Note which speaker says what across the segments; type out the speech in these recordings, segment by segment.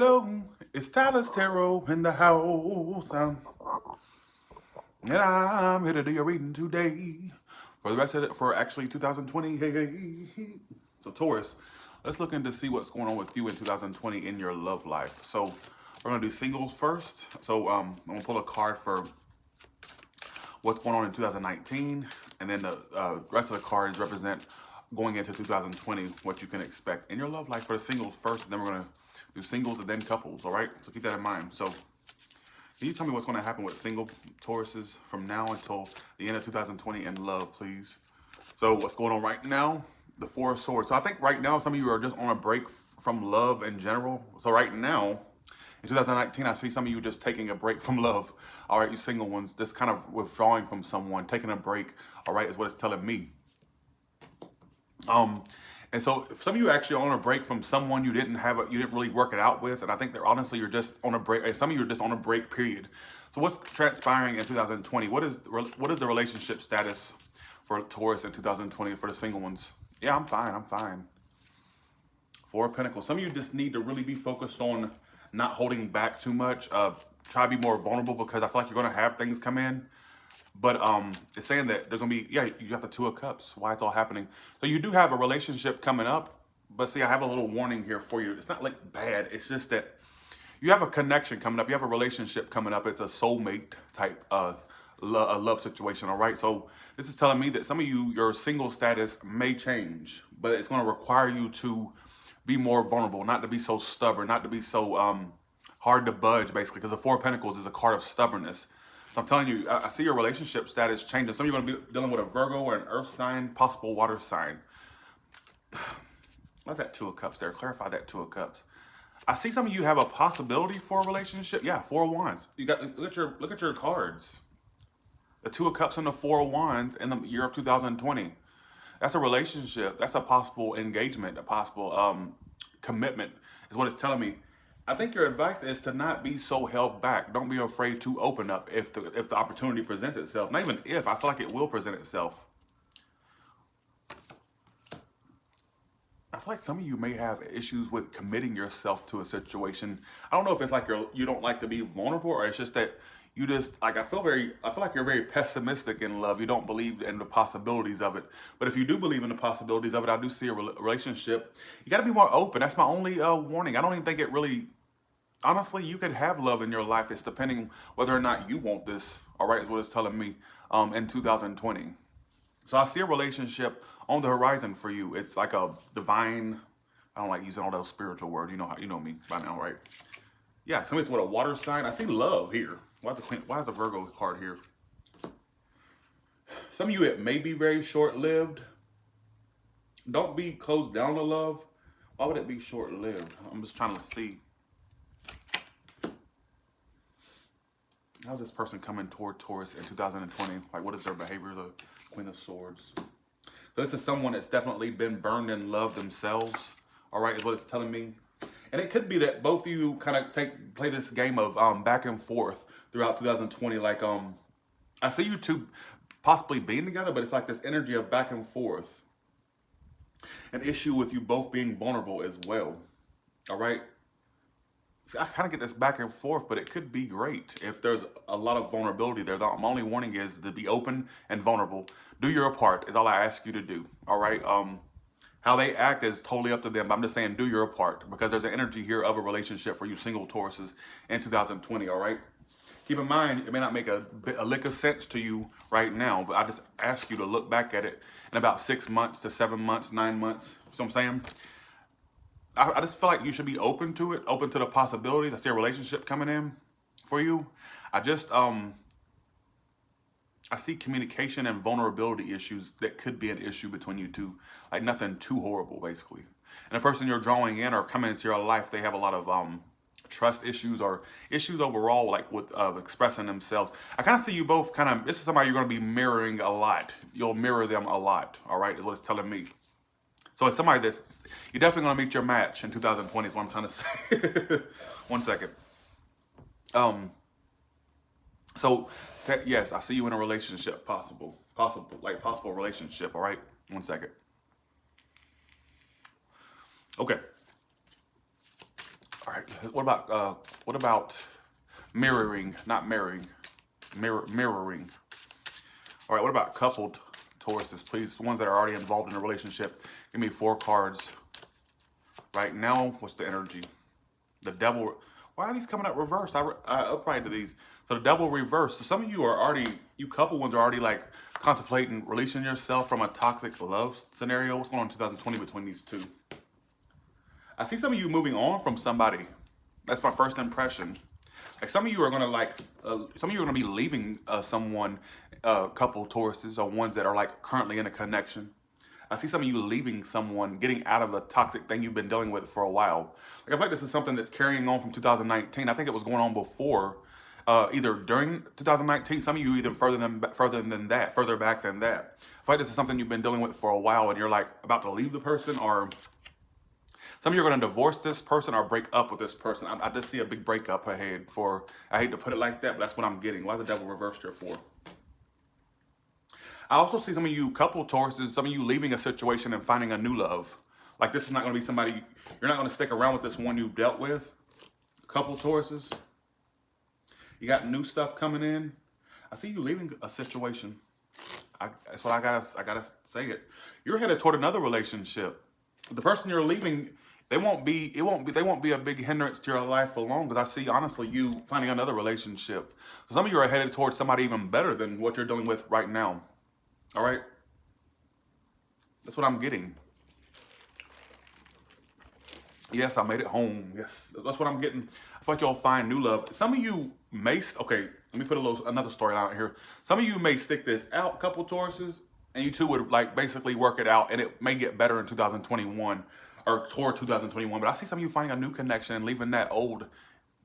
Speaker 1: Hello, it's Tyler's Tarot in the house. And I'm here to do your reading today. For the rest of it, for actually 2020. Hey. So Taurus, let's look into see what's going on with you in 2020 in your love life. So we're gonna do singles first. So I'm gonna pull a card for what's going on in 2019, and then the rest of the cards represent going into 2020, what you can expect in your love life for the singles first, and then we're gonna do singles and then couples, all right? So keep that in mind. So can you tell me what's gonna happen with single Tauruses from now until the end of 2020 in love, please? So what's going on right now? The Four of Swords. So I think right now, some of you are just on a break from love in general. So right now, in 2019, I see some of you just taking a break from love. All right, you single ones, just kind of withdrawing from someone, taking a break, all right, is what it's telling me. And so some of you actually are on a break from someone you didn't really work it out with. And I think that honestly, you're just on a break. Some of you are just on a break period. So what's transpiring in 2020? What is the relationship status for Taurus in 2020 for the single ones? Yeah, I'm fine. Four of Pentacles. Some of you just need to really be focused on not holding back too much. Try to be more vulnerable, because I feel like you're gonna have things come in. But it's saying that there's gonna be, you got the Two of Cups, why it's all happening. So you do have a relationship coming up, but see, I have a little warning here for you. It's not like bad, it's just that you have a connection coming up, you have a relationship coming up. It's a soulmate type love situation, all right? So this is telling me that some of you, your single status may change, but it's gonna require you to be more vulnerable, not to be so stubborn, not to be so hard to budge, basically, because the Four of Pentacles is a card of stubbornness. So I'm telling you, I see your relationship status changing. Some of you are going to be dealing with a Virgo or an Earth sign, possible water sign. What's that Two of Cups there? Clarify that Two of Cups. I see some of you have a possibility for a relationship. Yeah, Four of Wands. You got look at your cards. The Two of Cups and the Four of Wands in the year of 2020. That's a relationship. That's a possible engagement, a possible commitment is what it's telling me. I think your advice is to not be so held back. Don't be afraid to open up if the opportunity presents itself. Not even if, I feel like it will present itself. I feel like some of you may have issues with committing yourself to a situation. I don't know if it's like you don't like to be vulnerable, or it's just that you just like I feel like you're very pessimistic in love. You don't believe in the possibilities of it. But if you do believe in the possibilities of it, I do see a relationship. You got to be more open. That's my only warning. I don't even think it really. Honestly, you could have love in your life. It's depending whether or not you want this. All right, is what it's telling me in 2020. So I see a relationship on the horizon for you. It's like a divine. I don't like using all those spiritual words. You know me by now, right? Yeah, somebody's with a water sign. I see love here. Why is a Virgo card here? Some of you, it may be very short-lived. Don't be closed down to love. Why would it be short-lived? I'm just trying to see. How's this person coming toward Taurus in 2020? Like, what is their behavior? The Queen of Swords. So this is someone that's definitely been burned in love themselves. All right, is what it's telling me. And it could be that both of you kind of play this game of back and forth throughout 2020. Like, I see you two possibly being together, but it's like this energy of back and forth. An issue with you both being vulnerable as well. All right. I kind of get this back and forth, but it could be great if there's a lot of vulnerability there. My only warning is to be open and vulnerable. Do your part is all I ask you to do. All right. How they act is totally up to them. But I'm just saying, do your part, because there's an energy here of a relationship for you single Tauruses in 2020. All right. Keep in mind, it may not make a lick of sense to you right now, but I just ask you to look back at it in about 6 months to 7 months, 9 months. You know what I'm saying? I just feel like you should be open to it, open to the possibilities. I see a relationship coming in for you. I see communication and vulnerability issues that could be an issue between you two. Like nothing too horrible, basically. And the person you're drawing in or coming into your life, they have a lot of trust issues or issues overall, like with expressing themselves. I kind of see you both this is somebody you're going to be mirroring a lot. You'll mirror them a lot, all right, is what it's telling me. So it's somebody you're definitely going to meet your match in 2020 is what I'm trying to say. 1 second. So yes, I see you in a relationship, possible relationship. All right. 1 second. Okay. All right, what about mirroring, not marrying, mirroring? All right, what about coupled Tauruses, please? The ones that are already involved in a relationship. Give me 4 cards. Right now, what's the energy? The devil. Why are these coming up reverse? I upright to these. So the devil reverse. So some of you are already, you couple ones are already like contemplating releasing yourself from a toxic love scenario. What's going on in 2020 between these two? I see some of you moving on from somebody. That's my first impression. Like some of you are gonna some of you are gonna be leaving someone, couple Tauruses or ones that are like currently in a connection. I see some of you leaving someone, getting out of a toxic thing you've been dealing with for a while. Like I feel like this is something that's carrying on from 2019. I think it was going on before, either during 2019. Some of you even further back than that. I feel like this is something you've been dealing with for a while, and you're like about to leave the person, or some of you are going to divorce this person or break up with this person. I just see a big breakup ahead for. I hate to put it like that, but that's what I'm getting. Why is the devil reversed here for? I also see some of you couple Tauruses, some of you leaving a situation and finding a new love. Like this is not going to be somebody, you're not going to stick around with this one you dealt with. Couple Tauruses. You got new stuff coming in. I see you leaving a situation. That's what I gotta say it. You're headed toward another relationship. The person you're leaving, they won't be a big hindrance to your life for long, because I see honestly you finding another relationship. So some of you are headed towards somebody even better than what you're dealing with right now. All right, that's what I'm getting. Yes, I made it home. Yes, that's what I'm getting. I feel like you'll find new love. Some of you may, okay, let me put another story out here. Some of you may stick this out, couple Tauruses, and you two would like basically work it out, and it may get better in 2021 or toward 2021. But I see some of you finding a new connection and leaving that old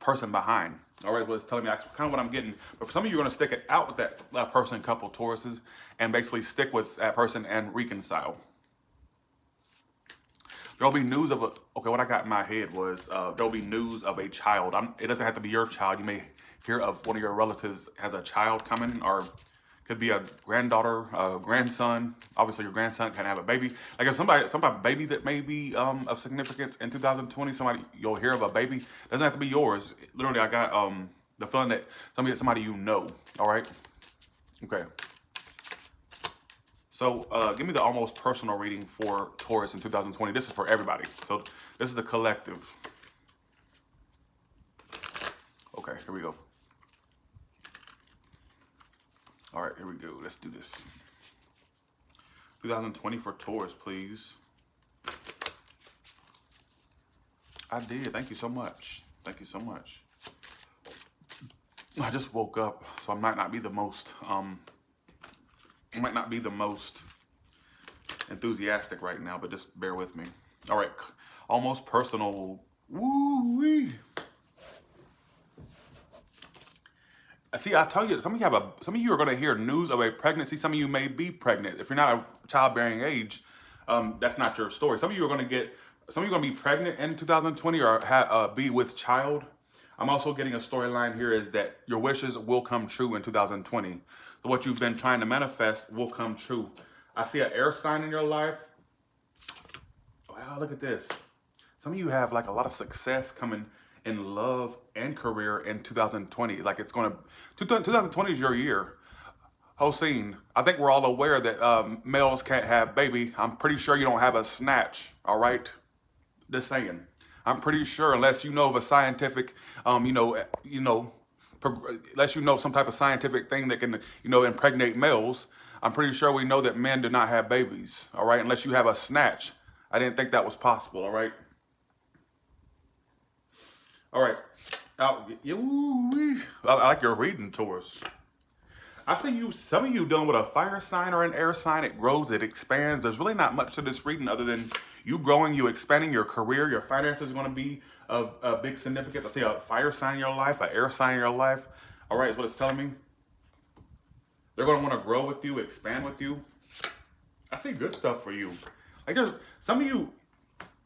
Speaker 1: person behind. All right, well, it's telling me that's kind of what I'm getting. But for some of you, you're going to stick it out with that person, couple Tauruses, and basically stick with that person and reconcile. There'll be news of what I got in my head was there'll be news of a child. It doesn't have to be your child. You may hear of one of your relatives has a child coming, or could be a granddaughter, a grandson. Obviously, your grandson can have a baby. Like if some type of baby that may be of significance in 2020, you'll hear of a baby. Doesn't have to be yours. Literally, I got the feeling that somebody you know. All right, okay. So give me the almost personal reading for Taurus in 2020. This is for everybody. So this is the collective. Okay, here we go. All right, here we go. Let's do this. 2020 for Taurus, please. I did. Thank you so much. Thank you so much. I just woke up, so I might not be the most enthusiastic right now, but just bear with me. All right, almost personal. Woo-wee. See, I tell you, some of you are going to hear news of a pregnancy. Some of you may be pregnant. If you're not of childbearing age, that's not your story. Some of you are going to be pregnant in 2020 or be with child. I'm also getting a storyline here is that your wishes will come true in 2020. So what you've been trying to manifest will come true. I see an air sign in your life. Wow, look at this. Some of you have like a lot of success coming in love and career in 2020. Like 2020 is your year. Hossein, I think we're all aware that males can't have baby. I'm pretty sure you don't have a snatch, all right? Just saying. I'm pretty sure, unless you know of a scientific, unless you know some type of scientific thing that can, impregnate males, I'm pretty sure we know that men do not have babies, all right? Unless you have a snatch. I didn't think that was possible, all right? All right. I like your reading, Taurus. I see some of you dealing with a fire sign or an air sign. It grows, it expands. There's really not much to this reading other than you growing, you expanding your career. Your finances are going to be of big significance. I see a fire sign in your life, an air sign in your life. All right, is what it's telling me. They're going to want to grow with you, expand with you. I see good stuff for you. Like there's some of you,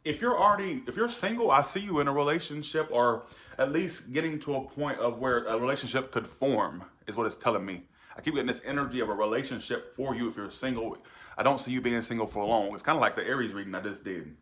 Speaker 1: if you're single, I see you in a relationship, or at least getting to a point of where a relationship could form, is what it's telling me. I keep getting this energy of a relationship for you if you're single. I don't see you being single for long. It's kind of like the Aries reading I just did.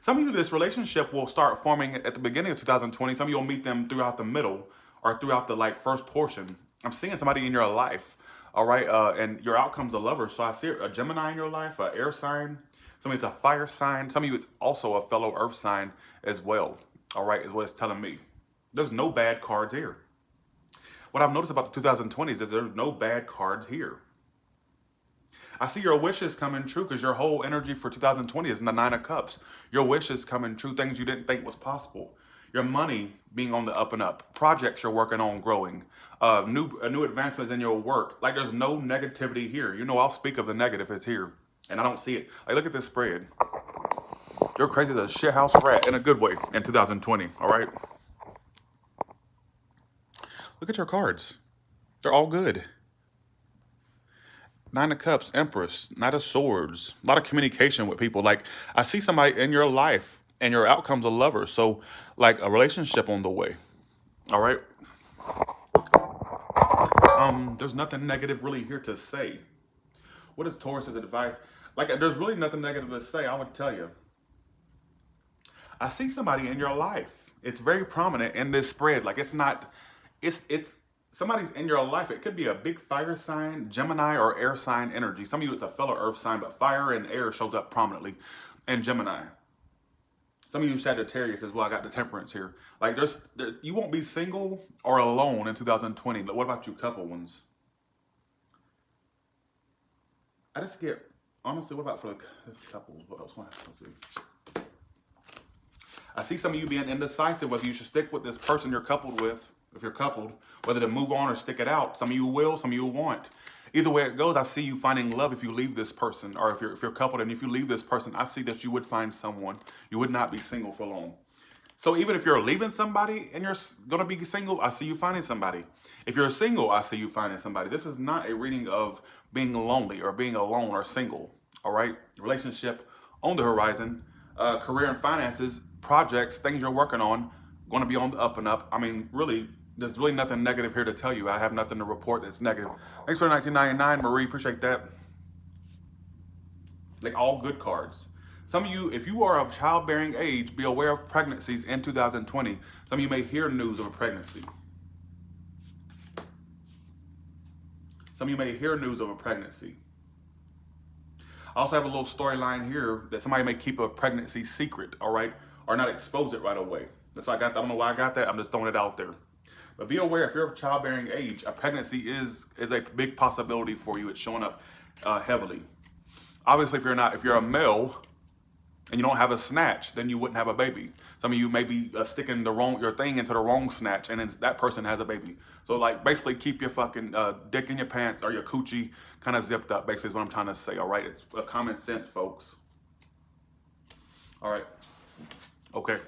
Speaker 1: Some of you, this relationship will start forming at the beginning of 2020. Some of you will meet them throughout the middle or throughout the like first portion. I'm seeing somebody in your life, all right, and your outcome's a lover. So I see a Gemini in your life, an air sign. Some of you it's a fire sign. Some of you it's also a fellow earth sign as well, all right, is what it's telling me. There's no bad cards here. What I've noticed about the 2020s is there's no bad cards here. I see your wishes coming true because your whole energy for 2020 is in the 9 of Cups. Your wishes coming true, things you didn't think was possible. Your money being on the up and up. Projects you're working on growing. New advancements in your work. Like there's no negativity here. You know, I'll speak of the negative, it's here. And I don't see it. Like look at this spread. You're crazy as a shithouse rat in a good way in 2020, all right? Look at your cards. They're all good. 9 of Cups, Empress, Knight of Swords, a lot of communication with people. Like, I see somebody in your life and your outcome's a lover. So, like, a relationship on the way. All right? There's nothing negative really here to say. What is Taurus's advice? Like, there's really nothing negative to say, I would tell you. I see somebody in your life. It's very prominent in this spread. Like, it's not, it's somebody's in your life. It could be a big fire sign, Gemini, or air sign energy. Some of you, it's a fellow earth sign, but fire and air shows up prominently in Gemini. Some of you Sagittarius as well. I got the temperance here. Like you won't be single or alone in 2020. But what about you couple ones? I just get, honestly, what about for the couples? What else? Let's see. I see some of you being indecisive whether you should stick with this person you're coupled with. If you're coupled, whether to move on or stick it out. Some of you will, some of you won't. Either way it goes, I see you finding love if you leave this person, or if you're coupled, and if you leave this person, I see that you would find someone. You would not be single for long. So even if you're leaving somebody and you're going to be single, I see you finding somebody. If you're single, I see you finding somebody. This is not a reading of being lonely or being alone or single, all right? Relationship on the horizon, career and finances, projects, things you're working on, going to be on the up and up. I mean, really, there's really nothing negative here to tell you. I have nothing to report that's negative. Thanks for 1999, Marie. Appreciate that. Like all good cards. Some of you, if you are of childbearing age, be aware of pregnancies in 2020. Some of you may hear news of a pregnancy. Some of you may hear news of a pregnancy. I also have a little storyline here that somebody may keep a pregnancy secret, all right? Or not expose it right away. That's why I got that. I don't know why I got that. I'm just throwing it out there. But be aware, if you're of childbearing age, a pregnancy is a big possibility for you. It's showing up heavily. Obviously, if you're a male and you don't have a snatch, then you wouldn't have a baby. Some of you may be sticking your thing into the wrong snatch, and then that person has a baby. So like basically keep your fucking dick in your pants or your coochie kind of zipped up, basically is what I'm trying to say, all right? It's common sense, folks. All right. Okay.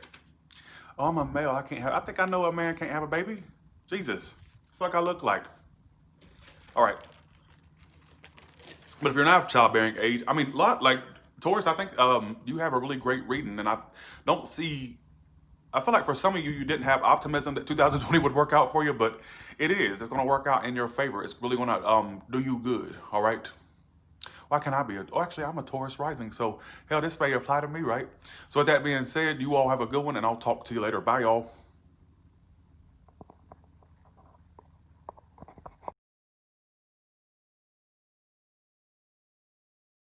Speaker 1: Oh, I'm a male. I think I know a man can't have a baby. Jesus. What the fuck I look like? All right. But if you're not of childbearing age, I mean, like Taurus, I think you have a really great reading, and I feel like for some of you, you didn't have optimism that 2020 would work out for you, but it is. It's going to work out in your favor. It's really going to do you good, all right? Why can't I be actually, I'm a Taurus rising, so hell, this may apply to me, right? So with that being said, you all have a good one, and I'll talk to you later. Bye, y'all.